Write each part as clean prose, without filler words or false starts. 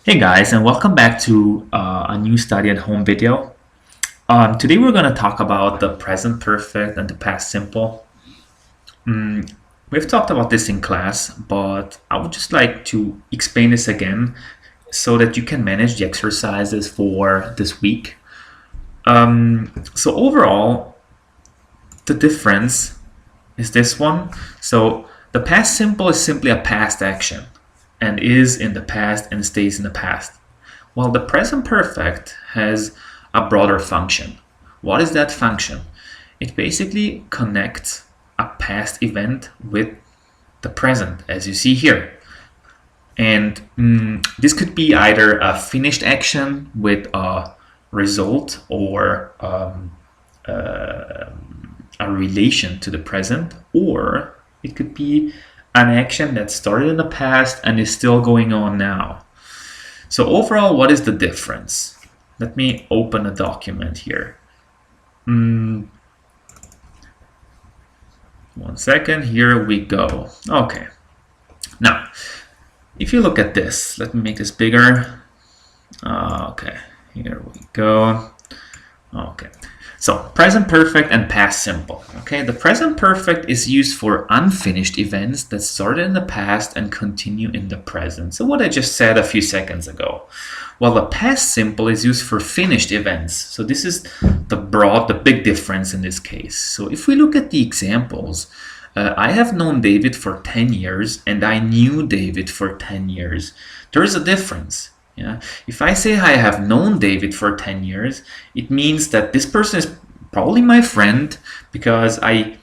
Hey guys, and welcome back to a new study at home video. Today we're going to talk about the present perfect and the past simple. We've talked about this in class, but I would just like to explain this again so that you can manage the exercises for this week. So overall, the difference is this one. So the past simple is simply a past action and is in the past and stays in the past. While the present perfect has a broader function. What is that function? It basically connects a past event with the present, as you see here. And this could be either a finished action with a result or a relation to the present, or it could be an action that started in the past and is still going on now. So overall, what is the difference? Let me open a document here. One second, here we go. Okay. Now, if you look at this, let me make this bigger. Okay, here we go. Okay. So, present perfect and past simple. Okay, the present perfect is used for unfinished events that started in the past and continue in the present. So what I just said a few seconds ago. While the past simple is used for finished events. So this is the big difference in this case. So if we look at the examples, I have known David for 10 years and I knew David for 10 years. There is a difference. Yeah. If I say I have known David for 10 years, it means that this person is probably my friend because I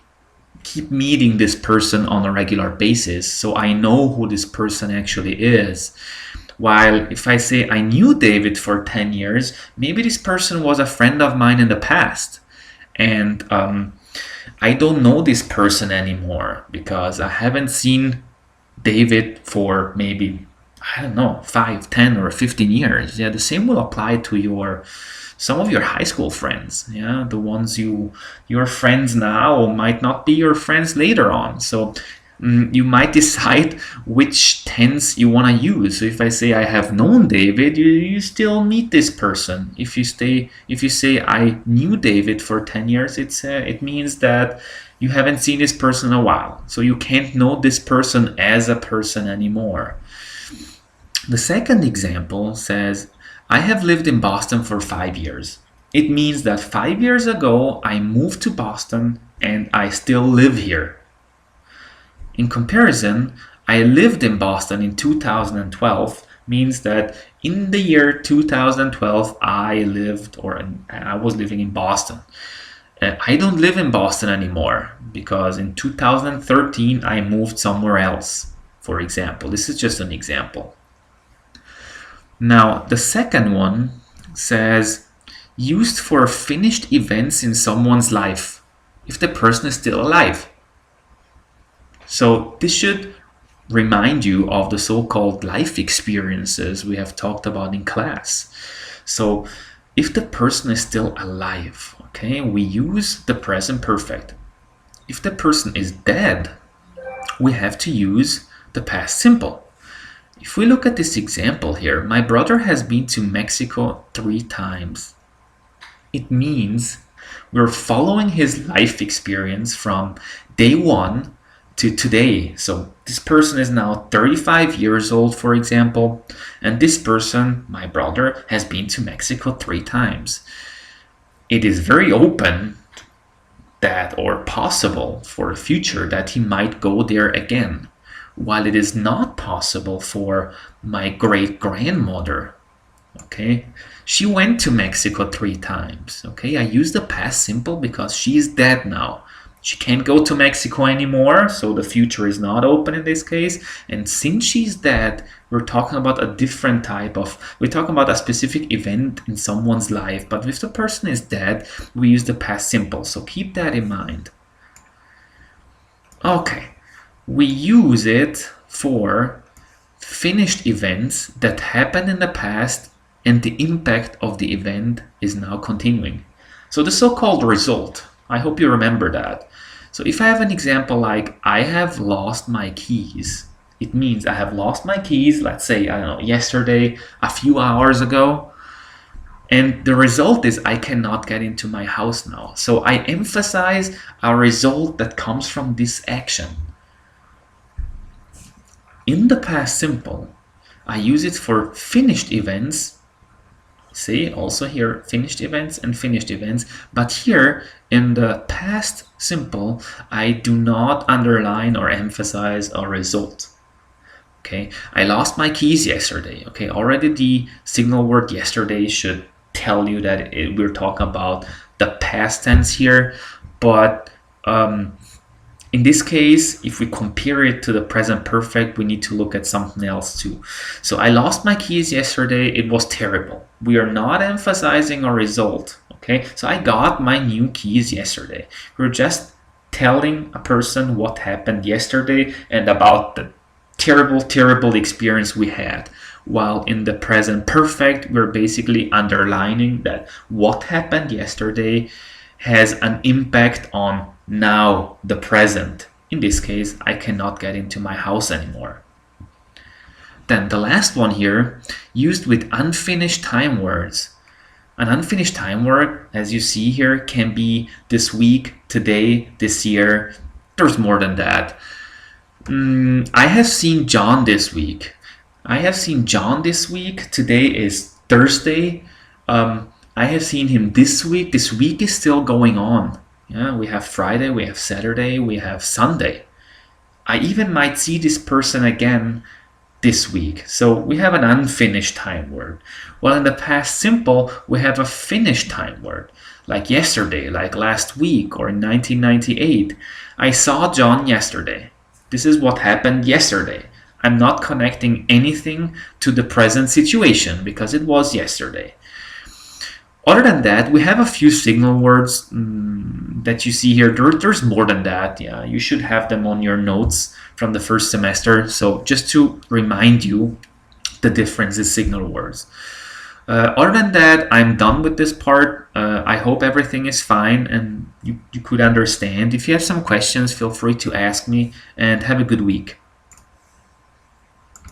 keep meeting this person on a regular basis, so I know who this person actually is. While if I say I knew David for 10 years, maybe this person was a friend of mine in the past. And I don't know this person anymore because I haven't seen David for maybe, I don't know, 5, 10, or 15 years. Yeah, the same will apply to some of your high school friends. Yeah, the ones your friends now might not be your friends later on. So you might decide which tense you want to use. So if I say I have known David, you still meet this person. If you say I knew David for 10 years, it means that you haven't seen this person in a while. So you can't know this person as a person anymore. The second example says, I have lived in Boston for 5 years. It means that 5 years ago, I moved to Boston and I still live here. In comparison, I lived in Boston in 2012 means that in the year 2012, I was living in Boston. I don't live in Boston anymore because in 2013, I moved somewhere else, for example. This is just an example. Now, the second one says, used for finished events in someone's life, if the person is still alive. So this should remind you of the so-called life experiences we have talked about in class. So if the person is still alive, okay, we use the present perfect. If the person is dead, we have to use the past simple. If we look at this example here, my brother has been to Mexico 3 times. It means we're following his life experience from day 1 to today. So this person is now 35 years old, for example, and this person, my brother, has been to Mexico 3 times. It is very open that or possible for the future that he might go there again. While it is not possible for my great-grandmother, okay, she went to Mexico 3 times, okay, I use the past simple because she's dead now. She can't go to Mexico anymore, so the future is not open in this case. And since she's dead, we're talking about we're talking about a specific event in someone's life, but if the person is dead, we use the past simple, so keep that in mind. Okay. We use it for finished events that happened in the past and the impact of the event is now continuing. So the so-called result, I hope you remember that. So if I have an example like I have lost my keys, It means I have lost my keys, let's say, I don't know, yesterday, a few hours ago, and the result is I cannot get into my house now. So I emphasize a result that comes from this action. In the past simple, I use it for finished events. See, also here, finished events and finished events. But here, in the past simple, I do not underline or emphasize a result. Okay, I lost my keys yesterday. Okay, already the signal word yesterday should tell you that we're talking about the past tense here. But in this case, if we compare it to the present perfect, we need to look at something else too. So I lost my keys yesterday. It was terrible. We are not emphasizing a result. Okay, so I got my new keys yesterday. We're just telling a person what happened yesterday and about the terrible experience we had. While in the present perfect, we're basically underlining that what happened yesterday has an impact on now, the present. In this case, I cannot get into my house anymore. Then the last one here, used with unfinished time words. An unfinished time word, as you see here, can be this week, today, this year. There's more than that. I have seen John this week. Today is Thursday. I have seen him this week. This week is still going on. Yeah, we have Friday, we have Saturday, we have Sunday. I even might see this person again this week. So we have an unfinished time word. Well, in the past simple, we have a finished time word. Like yesterday, like last week, or in 1998. I saw John yesterday. This is what happened yesterday. I'm not connecting anything to the present situation because it was yesterday. Other than that, we have a few signal words that you see here. There's more than that. Yeah, you should have them on your notes from the first semester. So just to remind you the difference in signal words. Other than that, I'm done with this part. I hope everything is fine and you could understand. If you have some questions, feel free to ask me, and have a good week.